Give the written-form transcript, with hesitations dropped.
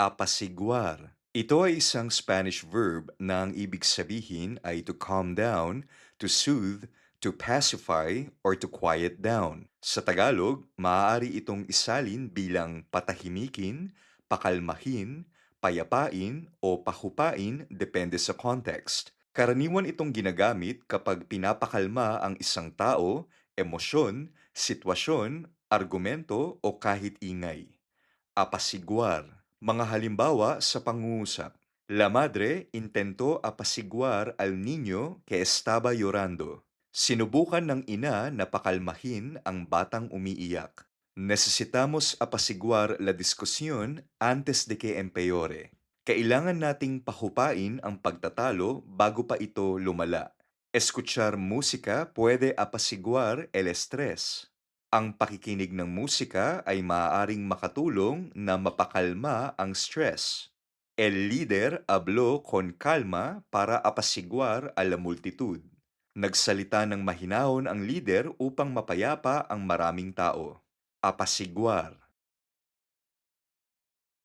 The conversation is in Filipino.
Apasiguar. Ito ay isang Spanish verb na ang ibig sabihin ay to calm down, to soothe, to pacify, or to quiet down. Sa Tagalog, maaari itong isalin bilang patahimikin, pakalmahin, payapain, o pahupain depende sa context. Karaniwan itong ginagamit kapag pinapakalma ang isang tao, emosyon, sitwasyon, argumento o kahit ingay. Apasiguar. Mga halimbawa sa pangungusap. La madre intentó apaciguar al niño que estaba llorando. Sinubukan ng ina na pakalmahin ang batang umiiyak. Necesitamos apaciguar la discusión antes de que empeore. Kailangan nating pahupain ang pagtatalo bago pa ito lumala. Escuchar musika puede apaciguar el estrés. Ang pakikinig ng musika ay maaaring makatulong na mapakalma ang stress. El líder habló con calma para apaciguar a la multitud. Nagsalita ng mahinahon ang lider upang mapayapa ang maraming tao. Apaciguar.